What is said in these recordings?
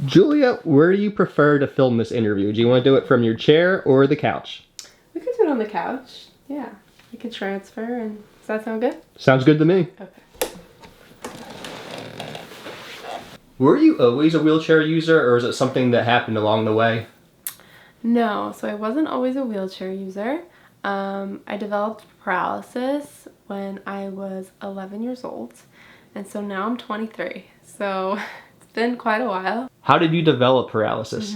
Julia, where do you prefer to film this interview? Do you want to do it from your chair or the couch? We could do it on the couch. Yeah. We could transfer and does that sound good? Sounds good to me. Okay. Were you always a wheelchair user, or is it something that happened along the way? No, so I wasn't always a wheelchair user. I developed paralysis when I was 11 years old, and so now I'm 23. So it's been quite a while. How did you develop paralysis?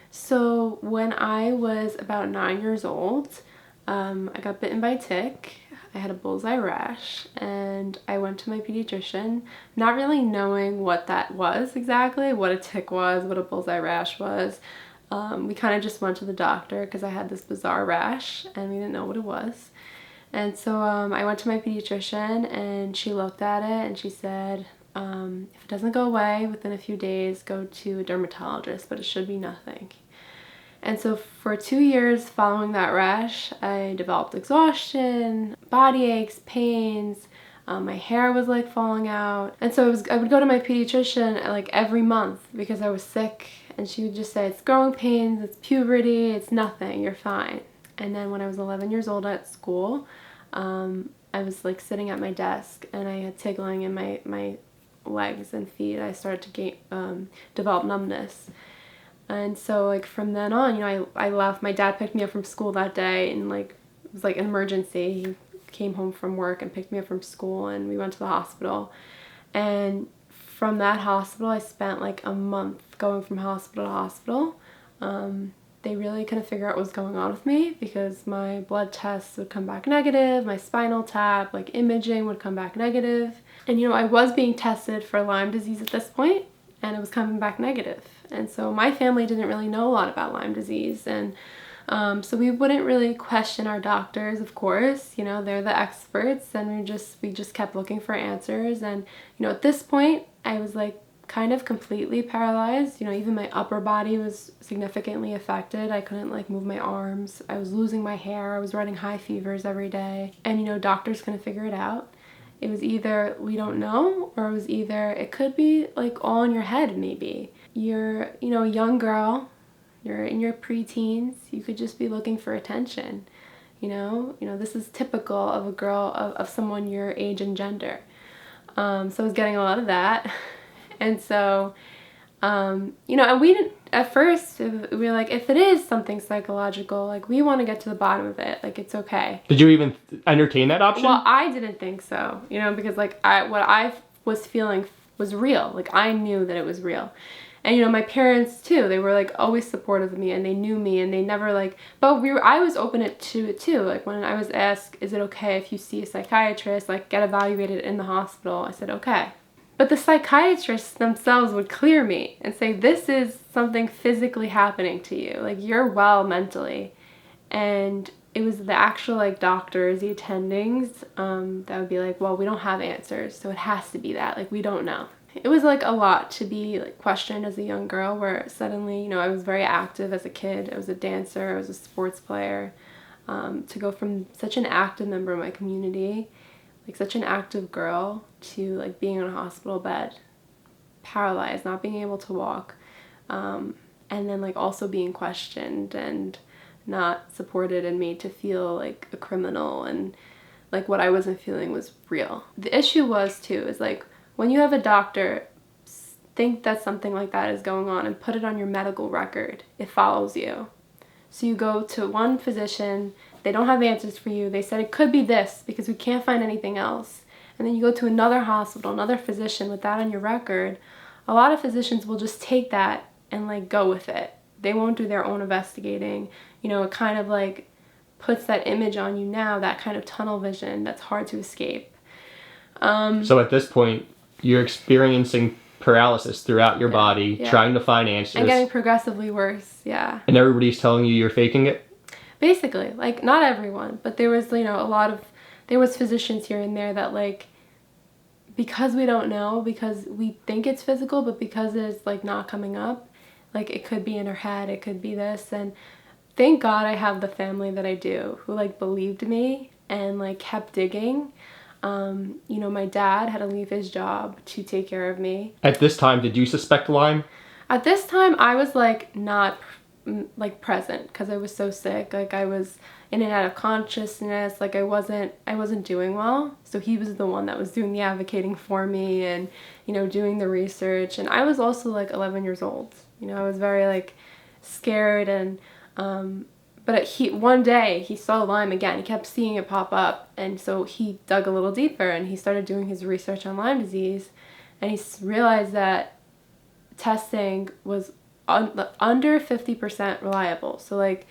So when I was about 9 years old, I got bitten by a tick. I had a bullseye rash, and I went to my pediatrician, not really knowing what that was exactly, what a tick was, what a bullseye rash was. We kind of just went to the doctor because I had this bizarre rash and we didn't know what it was. And so I went to my pediatrician and she looked at it and she said, if it doesn't go away within a few days, go to a dermatologist, but it should be nothing. And so for 2 years following that rash, I developed exhaustion, body aches, pains. My hair was like falling out. And so I would go to my pediatrician like every month because I was sick, and she would just say, it's growing pains, it's puberty, it's nothing, you're fine. And then when I was 11 years old at school, I was like sitting at my desk and I had tickling in my legs and feet. I started to develop numbness. And so like from then on, you know, I left. My dad picked me up from school that day, and like it was like an emergency. He came home from work and picked me up from school, and we went to the hospital. And from that hospital, I spent like a month going from hospital to hospital. They really couldn't figure out what was going on with me because my blood tests would come back negative, my spinal tap, like imaging would come back negative. And you know, I was being tested for Lyme disease at this point, and it was coming back negative. And so my family didn't really know a lot about Lyme disease, and so we wouldn't really question our doctors, of course, you know, they're the experts, and we just kept looking for answers. And you know, at this point I was like kind of completely paralyzed. You know, even my upper body was significantly affected. I couldn't like move my arms. I was losing my hair. I was running high fevers every day. And you know, doctors couldn't figure it out. It was either we don't know, or it was either it could be like all in your head maybe. You're, you know, a young girl, you're in your preteens, you could just be looking for attention. You know, this is typical of a girl of someone your age and gender. So I was getting a lot of that. And so, you know, and we didn't, at first, we were like, if it is something psychological, like, we want to get to the bottom of it. Like, it's okay. Did you even entertain that option? Well, I didn't think so, you know, because, like, what I was feeling was real. Like, I knew that it was real. And, you know, my parents, too, they were, like, always supportive of me, and they knew me, and they never, like, but I was open to it, too. Like, when I was asked, is it okay if you see a psychiatrist, like, get evaluated in the hospital, I said, okay. But the psychiatrists themselves would clear me and say, this is something physically happening to you. Like, you're well mentally. And it was the actual, like, doctors, the attendings, that would be like, well, we don't have answers, so it has to be that. Like, we don't know. It was, like, a lot to be, like, questioned as a young girl, where suddenly, you know, I was very active as a kid. I was a dancer. I was a sports player. To go from such an active member of my community, like such an active girl, to like being in a hospital bed, paralyzed, not being able to walk, and then like also being questioned and not supported and made to feel like a criminal, and like what I wasn't feeling was real. The issue was too, is like when you have a doctor think that something like that is going on and put it on your medical record, it follows you. So you go to one physician, they don't have answers for you. They said it could be this because we can't find anything else. And then you go to another hospital, another physician with that on your record. A lot of physicians will just take that and like go with it. They won't do their own investigating. You know, it kind of like puts that image on you now, that kind of tunnel vision that's hard to escape. So at this point, you're experiencing paralysis throughout your body, trying to find answers. And getting progressively worse, yeah. And everybody's telling you you're faking it? Basically, like, not everyone, but there was, you know, there was physicians here and there that, like, because we don't know, because we think it's physical, but because it's, like, not coming up, like, it could be in her head, it could be this, and thank God I have the family that I do, who, like, believed me and, like, kept digging. You know, my dad had to leave his job to take care of me. At this time, did you suspect Lyme? At this time, I was like not like present because I was so sick. Like I was in and out of consciousness. Like I wasn't doing well. So he was the one that was doing the advocating for me and, you know, doing the research. And I was also like 11 years old. You know, I was very like scared and but one day he saw Lyme again. He kept seeing it pop up, and so he dug a little deeper and he started doing his research on Lyme disease, and he realized that testing was under 50% reliable. So like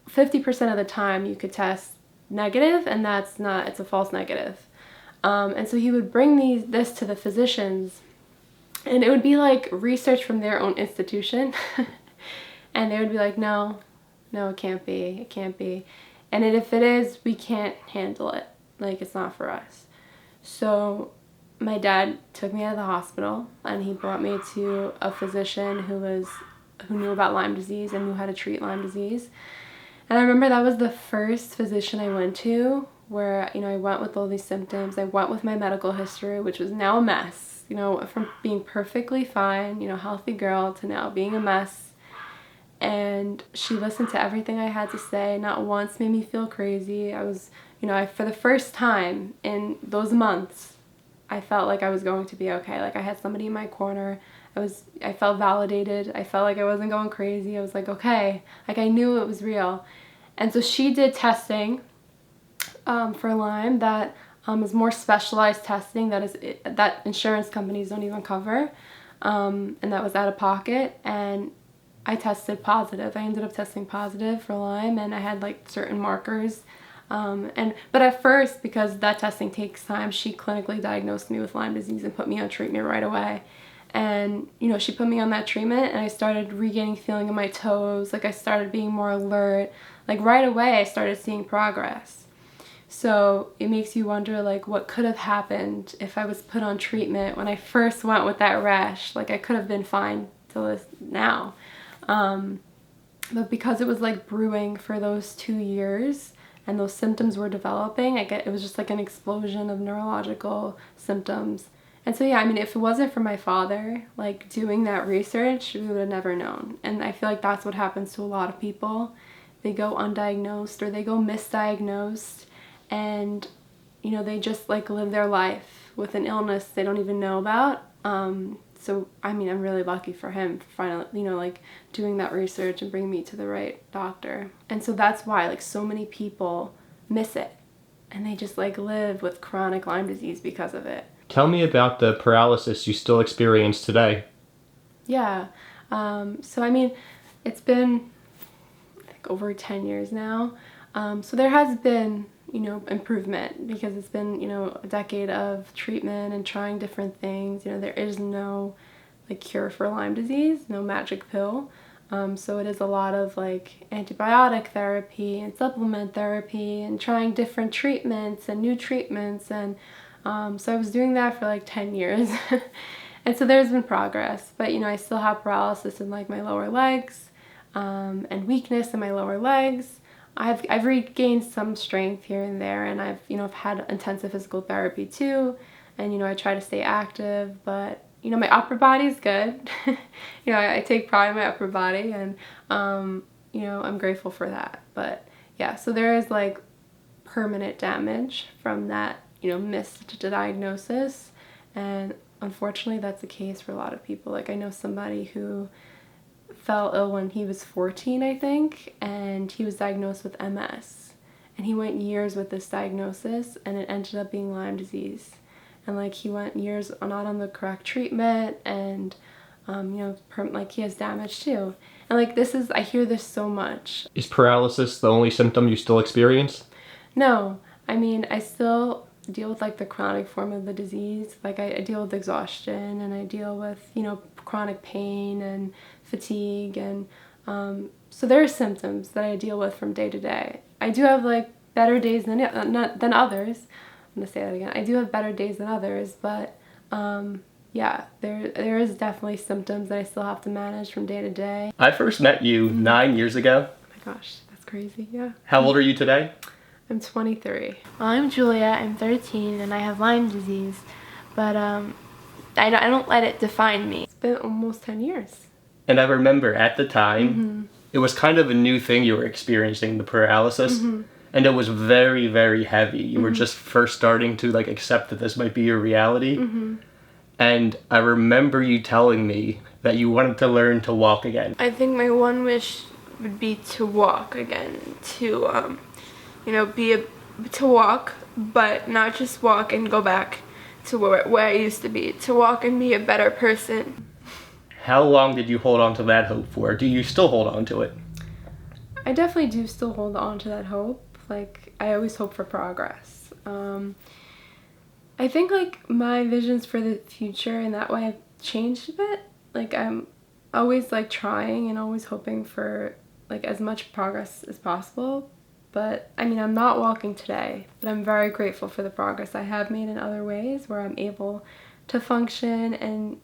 50% of the time you could test negative, and it's a false negative. And so he would bring this to the physicians, and it would be like research from their own institution. And they would be like, no, it can't be. And if it is, we can't handle it. Like, it's not for us. So my dad took me out of the hospital, and he brought me to a physician who knew about Lyme disease and knew how to treat Lyme disease. And I remember that was the first physician I went to where, you know, I went with all these symptoms. I went with my medical history, which was now a mess, you know, from being perfectly fine, you know, healthy girl to now being a mess. And she listened to everything I had to say, not once made me feel crazy. I was, you know, for the first time in those months, I felt like I was going to be okay. Like I had somebody in my corner. I felt validated. I felt like I wasn't going crazy. I was like, okay, like I knew it was real. And so she did testing for Lyme that is more specialized testing that insurance companies don't even cover. And that was out of pocket. And I tested positive. I ended up testing positive for Lyme, and I had like certain markers. But at first, because that testing takes time, she clinically diagnosed me with Lyme disease and put me on treatment right away. And, you know, she put me on that treatment, and I started regaining feeling in my toes. Like I started being more alert. Like right away, I started seeing progress. So it makes you wonder, like, what could have happened if I was put on treatment when I first went with that rash. Like I could have been fine till this now. But because it was like brewing for those 2 years and those symptoms were developing, it was just like an explosion of neurological symptoms. And so, yeah, I mean, if it wasn't for my father, like doing that research, we would have never known. And I feel like that's what happens to a lot of people. They go undiagnosed or they go misdiagnosed, and, you know, they just like live their life with an illness they don't even know about. So, I mean, I'm really lucky for him for finally, you know, like doing that research and bringing me to the right doctor. And so that's why like so many people miss it, and they just like live with chronic Lyme disease because of it. Tell me about the paralysis you still experience today. Yeah. So, I mean, it's been like over 10 years now. So there has been, you know, improvement because it's been, you know, a decade of treatment and trying different things. You know, there is no like cure for Lyme disease, no magic pill. So it is a lot of like antibiotic therapy and supplement therapy and trying different treatments and new treatments. And so I was doing that for like 10 years. And so there's been progress, but, you know, I still have paralysis in like my lower legs and weakness in my lower legs. I've regained some strength here and there, and I've had intensive physical therapy too, and, you know, I try to stay active, but, you know, my upper body is good. You know, I take pride in my upper body, and, you know, I'm grateful for that. But yeah, so there is like permanent damage from that, you know, missed diagnosis, and unfortunately that's the case for a lot of people. Like I know somebody who fell ill when he was 14, I think, and he was diagnosed with MS, and he went years with this diagnosis, and it ended up being Lyme disease. And like he went years not on the correct treatment, and you know, like he has damage too. And like I hear this so much. Is paralysis the only symptom you still experience? No, I mean, I still deal with like the chronic form of the disease. Like I deal with exhaustion, and I deal with, you know, chronic pain and fatigue, and so there are symptoms that I deal with from day to day. I do have like better days than others. I'm gonna say that again. I do have better days than others, but yeah, there is definitely symptoms that I still have to manage from day to day. I first met you 9 years ago. Oh my gosh, that's crazy. Yeah. How old are you today? I'm 23. Well, I'm Julia. I'm 13, and I have Lyme disease, but I don't let it define me. been almost 10 years. And I remember at the time, it was kind of a new thing you were experiencing, the paralysis. And it was very, very heavy. You were just first starting to like accept that this might be your reality. And I remember you telling me that you wanted to learn to walk again. I think my one wish would be to walk again, to, to walk, but not just walk and go back to where I used to be, to walk and be a better person. How long did you hold on to that hope for? Do you still hold on to it? I definitely do still hold on to that hope. Like, I always hope for progress. I think, like, my visions for the future in that way have changed a bit. Like, I'm always, like, trying and always hoping for, like, as much progress as possible. But, I mean, I'm not walking today, but I'm very grateful for the progress I have made in other ways where I'm able to function and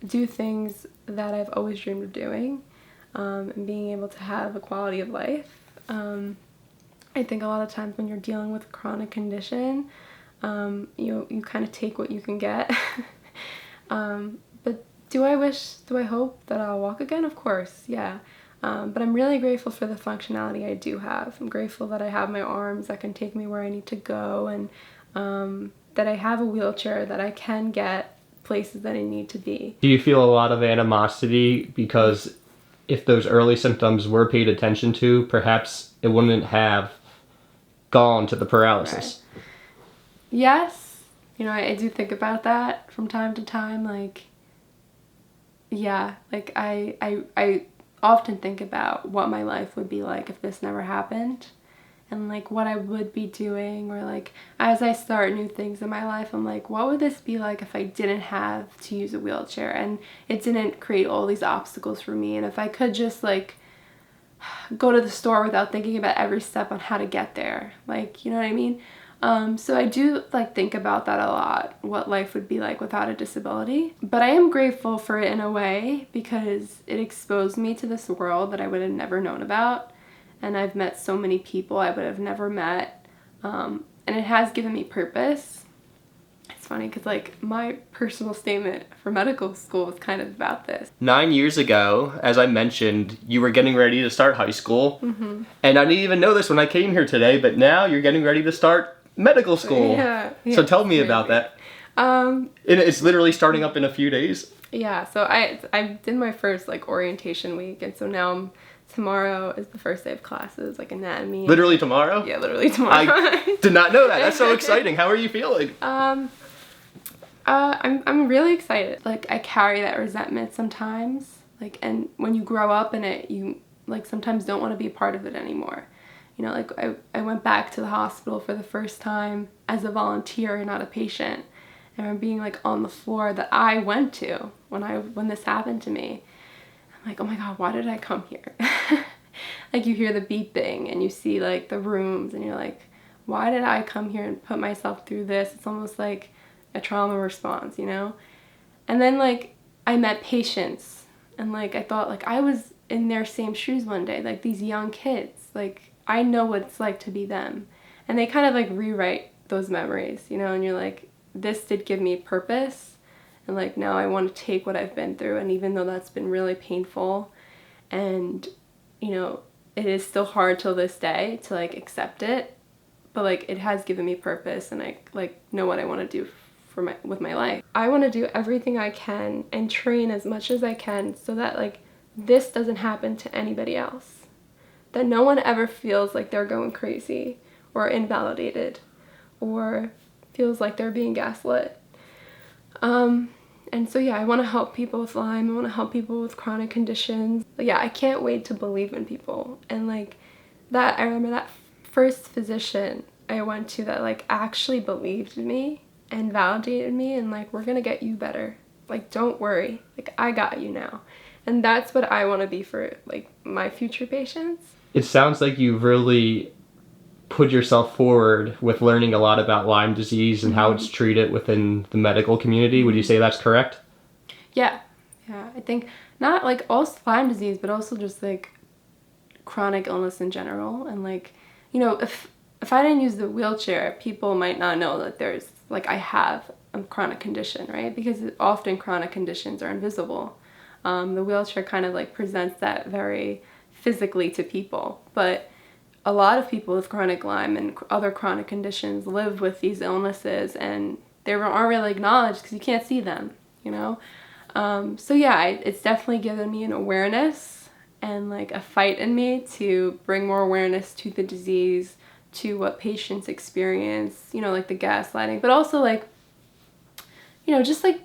do things that I've always dreamed of doing, and being able to have a quality of life. I think a lot of times when you're dealing with a chronic condition, you kind of take what you can get. But do I hope that I'll walk again? Of course, yeah. But I'm really grateful for the functionality I do have. I'm grateful that I have my arms that can take me where I need to go, and that I have a wheelchair that I can get places that I need to be. Do you feel a lot of animosity because if those early symptoms were paid attention to, perhaps it wouldn't have gone to the paralysis? Right. Yes, I do think about that from time to time. Like, yeah, like I often think about what my life would be like if this never happened, and like what I would be doing, or like as I start new things in my life, I'm like, what would this be like if I didn't have to use a wheelchair and it didn't create all these obstacles for me, and if I could just like go to the store without thinking about every step on how to get there, like, you know what I mean? So I do like think about that a lot, what life would be like without a disability. But I am grateful for it in a way because it exposed me to this world that I would have never known about. And I've met so many people I would have never met. And it has given me purpose. It's funny because like my personal statement for medical school was kind of about this. 9 years ago, as I mentioned, you were getting ready to start high school. And I didn't even know this when I came here today, but now you're getting ready to start medical school. Yeah, so tell me about that. It's literally starting up in a few days. Yeah, so I did my first like orientation week, and so now tomorrow is the first day of classes, like anatomy. Literally tomorrow? Yeah, literally tomorrow. I did not know that. That's so exciting. How are you feeling? I'm really excited. Like, I carry that resentment sometimes, like, and when you grow up in it, you like sometimes don't want to be a part of it anymore. Like I went back to the hospital for the first time as a volunteer, not a patient. And I'm being like on the floor that I went to when this happened to me. I'm like, oh my God, why did I come here? Like, you hear the beeping and you see like the rooms and you're like, why did I come here and put myself through this? It's almost like a trauma response, And then like I met patients, and like I thought like I was in their same shoes one day, like these young kids, like I know what it's like to be them. And they kind of like rewrite those memories, and you're like, this did give me purpose, and like now I want to take what I've been through, and even though that's been really painful, and it is still hard till this day to like accept it, but like it has given me purpose, and I like know what I want to do with my life. I want to do everything I can and train as much as I can so that like this doesn't happen to anybody else. That no one ever feels like they're going crazy or invalidated or feels like they're being gaslit. And so yeah, I want to help people with Lyme. I want to help people with chronic conditions. But yeah, I can't wait to believe in people. And like that, I remember that first physician I went to that like actually believed in me and validated me and like, we're gonna get you better. Like, don't worry. Like, I got you now. And that's what I want to be for like my future patients. It sounds like you've really put yourself forward with learning a lot about Lyme disease and how it's treated within the medical community. Would you say that's correct? Yeah. I think not like also Lyme disease, but also just like chronic illness in general. And like, if I didn't use the wheelchair, people might not know that there's like I have chronic condition, right? Because often chronic conditions are invisible. The wheelchair kind of like presents that very physically to people, but a lot of people with chronic Lyme and other chronic conditions live with these illnesses, and they aren't really acknowledged because you can't see them, you know? So yeah, it's definitely given me an awareness and like a fight in me to bring more awareness to the disease, to what patients experience, you know, like the gaslighting, but also like, you know, just like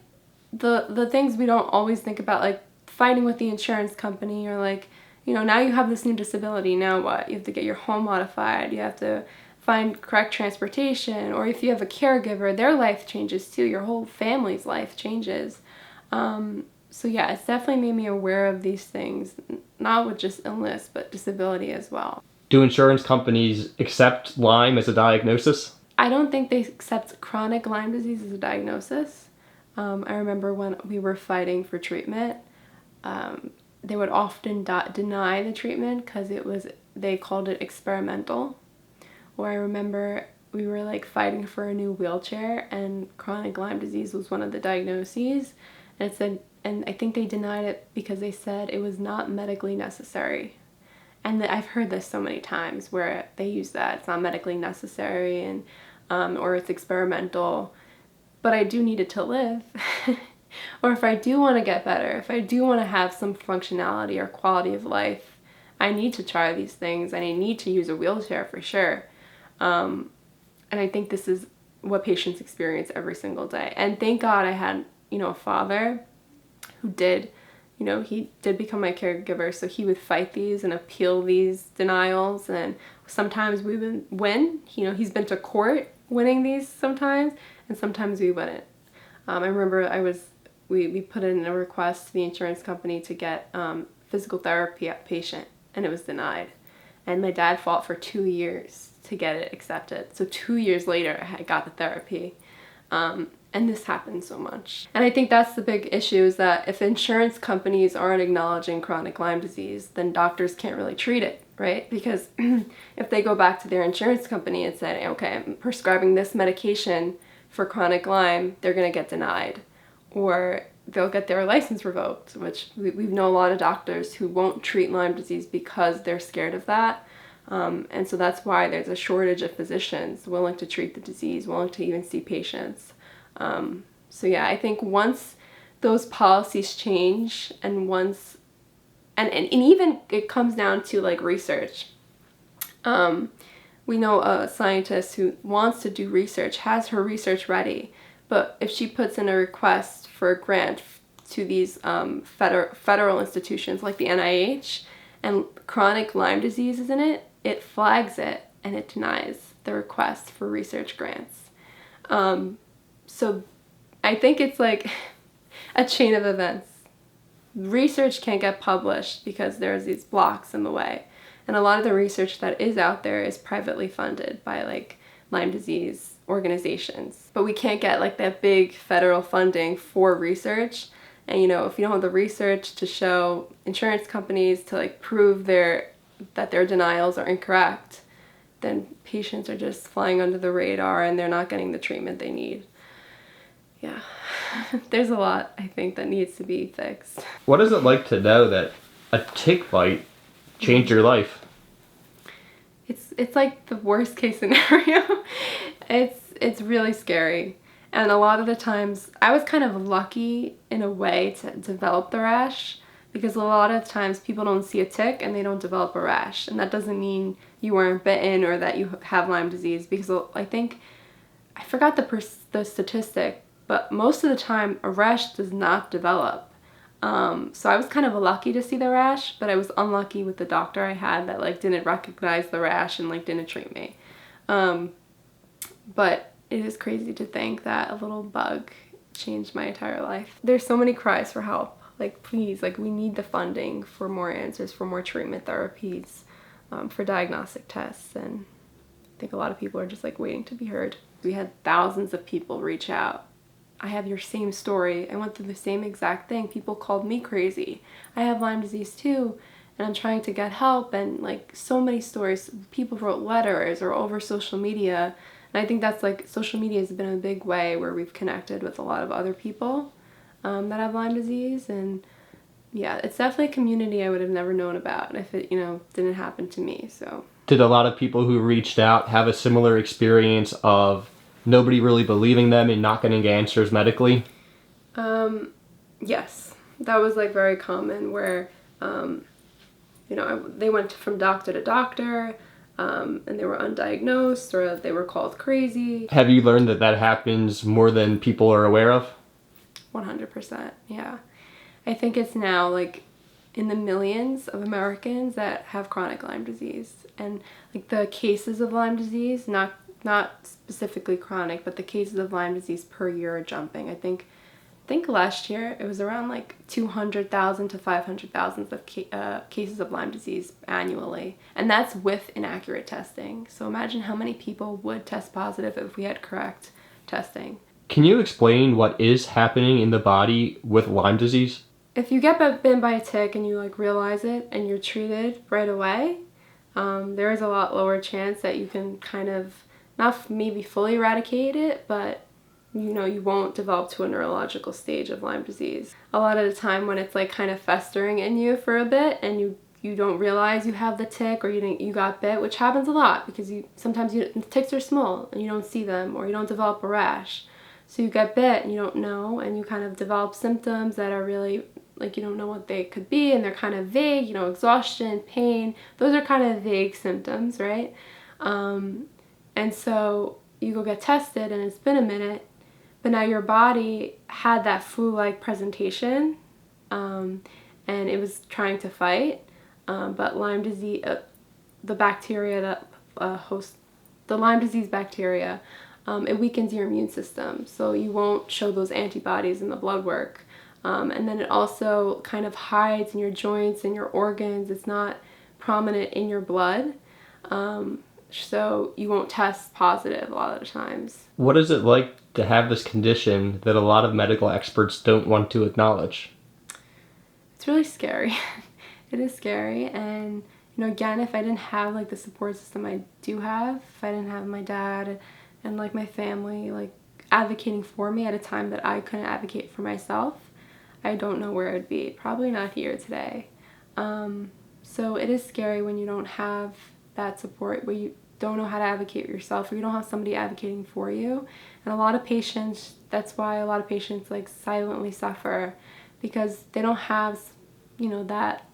the things we don't always think about, like fighting with the insurance company, or like, you know, now you have this new disability, now what? You have to get your home modified, you have to find correct transportation, or if you have a caregiver, their life changes too, your whole family's life changes. So yeah, it's definitely made me aware of these things, not with just illness, but disability as well. Do insurance companies accept Lyme as a diagnosis? I don't think they accept chronic Lyme disease as a diagnosis. I remember when we were fighting for treatment, they would often deny the treatment because they called it experimental. Or I remember we were like fighting for a new wheelchair, and chronic Lyme disease was one of the diagnoses, and it said, and I think they denied it because they said it was not medically necessary. And I've heard this so many times where they use that it's not medically necessary, and or it's experimental, but I do need it to live. Or if I do want to get better, if I do want to have some functionality or quality of life, I need to try these things, and I need to use a wheelchair for sure. And I think this is what patients experience every single day. And thank God I had, you know, a father who did, you know, he did become my caregiver, so he would fight these and appeal these denials, and sometimes we would win. You know, he's been to court winning these sometimes, and sometimes we wouldn't. I remember we put in a request to the insurance company to get physical therapy patient, and it was denied. And my dad fought for 2 years to get it accepted. So 2 years later, I got the therapy. And this happens so much. And I think that's the big issue, is that if insurance companies aren't acknowledging chronic Lyme disease, then doctors can't really treat it, right? Because if they go back to their insurance company and say, okay, I'm prescribing this medication for chronic Lyme, they're going to get denied. Or they'll get their license revoked, which we know a lot of doctors who won't treat Lyme disease because they're scared of that. And so that's why there's a shortage of physicians willing to treat the disease, willing to even see patients. So yeah, I think once those policies change, and once, and even it comes down to like research. We know a scientist who wants to do research, has her research ready, but if she puts in a request for a grant to these federal institutions like the NIH, and chronic Lyme disease is in it, it flags it and it denies the request for research grants. So I think it's like a chain of events. Research can't get published because there's these blocks in the way. And a lot of the research that is out there is privately funded by like Lyme disease organizations. But we can't get like that big federal funding for research. And you know, if you don't have the research to show insurance companies to like prove that their denials are incorrect, then patients are just flying under the radar and they're not getting the treatment they need. Yeah, there's a lot, I think, that needs to be fixed. What is it like to know that a tick bite changed your life? It's like the worst case scenario. It's really scary. And a lot of the times, I was kind of lucky in a way to develop the rash, because a lot of times people don't see a tick and they don't develop a rash. And that doesn't mean you weren't bitten or that you have Lyme disease, because I think, I forgot the statistic, but most of the time a rash does not develop. So I was kind of lucky to see the rash, but I was unlucky with the doctor I had that like didn't recognize the rash and like didn't treat me. But it is crazy to think that a little bug changed my entire life. There's so many cries for help. Like, please, like, we need the funding for more answers, for more treatment therapies, for diagnostic tests. And I think a lot of people are just like waiting to be heard. We had thousands of people reach out. I have your same story. I went through the same exact thing. People called me crazy. I have Lyme disease too, and I'm trying to get help. And like so many stories, people wrote letters or over social media, And I think that's like social media has been a big way where we've connected with a lot of other people that have Lyme disease. And yeah, it's definitely a community I would have never known about if it, didn't happen to me. So Did a lot of people who reached out have a similar experience of nobody really believing them and not getting answers medically? Yes, that was like very common where, they went from doctor to doctor, and they were undiagnosed or they were called crazy. Have you learned that that happens more than people are aware of? 100%, yeah. I think it's now like in the millions of Americans that have chronic Lyme disease, and like the cases of Lyme disease, not specifically chronic, but the cases of Lyme disease per year are jumping. I think last year it was around like 200,000 to 500,000 of cases of Lyme disease annually, and that's with inaccurate testing. So imagine how many people would test positive if we had correct testing. Can you explain what is happening in the body with Lyme disease? If you get bitten by a tick and you like realize it and you're treated right away, there is a lot lower chance that you can kind of not maybe fully eradicate it, but you won't develop to a neurological stage of Lyme disease. A lot of the time when it's like kind of festering in you for a bit and you don't realize you have the tick or you got bit, which happens a lot because sometimes the ticks are small and you don't see them, or you don't develop a rash. So you get bit and you don't know, and you kind of develop symptoms that are really like you don't know what they could be, and they're kind of vague, exhaustion, pain. Those are kind of vague symptoms, right? And so you go get tested and it's been a minute, but now your body had that flu-like presentation, and it was trying to fight, but Lyme disease, the bacteria that hosts the Lyme disease bacteria, it weakens your immune system, so you won't show those antibodies in the blood work. And then it also kind of hides in your joints and your organs. It's not prominent in your blood, so you won't test positive a lot of the times. What is it like to have this condition that a lot of medical experts don't want to acknowledge? It's really scary. It is scary, and again, if I didn't have like the support system I do have, if I didn't have my dad and like my family like advocating for me at a time that I couldn't advocate for myself, I don't know where I'd be. Probably not here today. So it is scary when you don't have that support, where you don't know how to advocate for yourself, or you don't have somebody advocating for you. And a lot of patients, that's why a lot of patients like silently suffer, because they don't have, that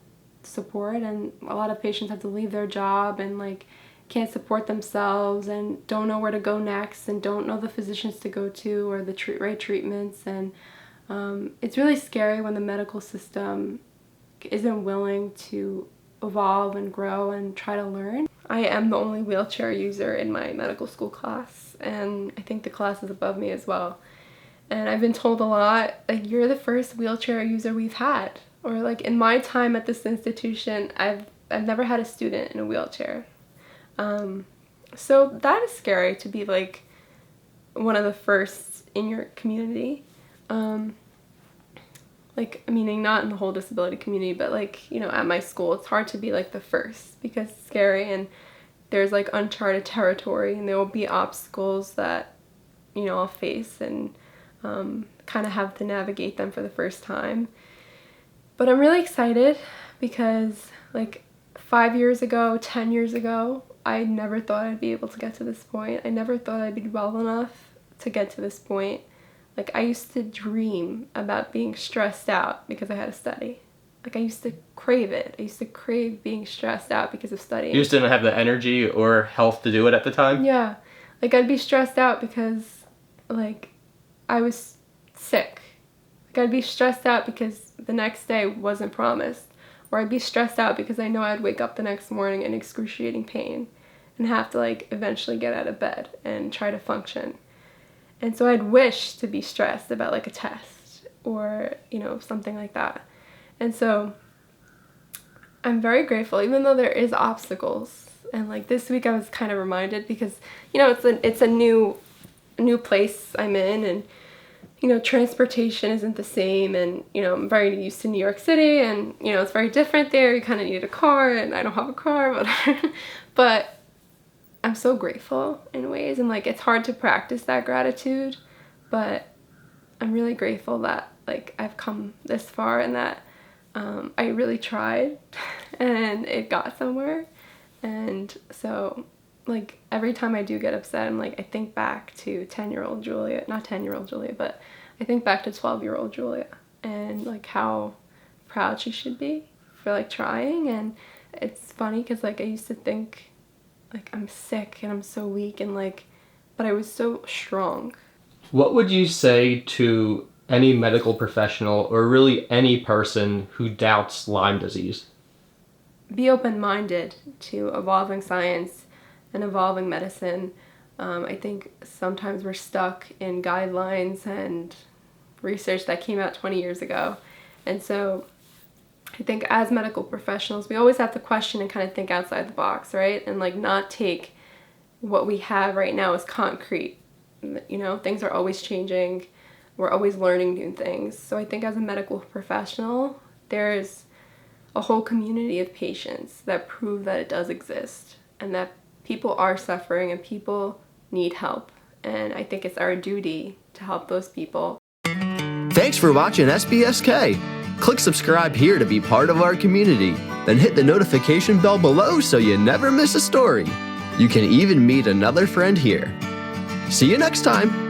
support. And a lot of patients have to leave their job and like can't support themselves and don't know where to go next and don't know the physicians to go to or the right treatments. And it's really scary when the medical system isn't willing to evolve and grow and try to learn. I am the only wheelchair user in my medical school class, and I think the class is above me as well. And I've been told a lot, like, you're the first wheelchair user we've had. Or like in my time at this institution, I've never had a student in a wheelchair. So that is scary, to be like one of the first in your community. Like, meaning not in the whole disability community, but like, at my school, it's hard to be like the first because it's scary and there's like uncharted territory, and there will be obstacles that, I'll face and kind of have to navigate them for the first time. But I'm really excited because like 5 years ago, 10 years ago, I never thought I'd be able to get to this point. I never thought I'd be well enough to get to this point. Like, I used to dream about being stressed out because I had to study. Like, I used to crave it. I used to crave being stressed out because of studying. You just didn't have the energy or health to do it at the time? Yeah. Like, I'd be stressed out because, like, I was sick. Like, I'd be stressed out because the next day wasn't promised. Or I'd be stressed out because I know I'd wake up the next morning in excruciating pain and have to, like, eventually get out of bed and try to function. And so I'd wish to be stressed about like a test or, something like that. And so I'm very grateful, even though there is obstacles. And like this week I was kind of reminded because, it's a new place I'm in, and, transportation isn't the same. And, I'm very used to New York City, and, it's very different there. You kind of need a car, and I don't have a car, but I'm so grateful in ways, and like it's hard to practice that gratitude, but I'm really grateful that like I've come this far and that I really tried and it got somewhere. And so like every time I do get upset, I'm like, I think back to 10-year-old Julia, not 10-year-old Julia, but I think back to 12-year-old Julia and like how proud she should be for like trying. And it's funny because like I used to think like I'm sick and I'm so weak and like, but I was so strong. What would you say to any medical professional or really any person who doubts Lyme disease? Be open-minded to evolving science and evolving medicine. I think sometimes we're stuck in guidelines and research that came out 20 years ago. And so I think as medical professionals, we always have to question and kind of think outside the box, right? And like not take what we have right now as concrete. You know, things are always changing. We're always learning new things. So I think as a medical professional, there's a whole community of patients that prove that it does exist and that people are suffering and people need help. And I think it's our duty to help those people. Thanks for watching SBSK. Click subscribe here to be part of our community. Then hit the notification bell below so you never miss a story. You can even meet another friend here. See you next time.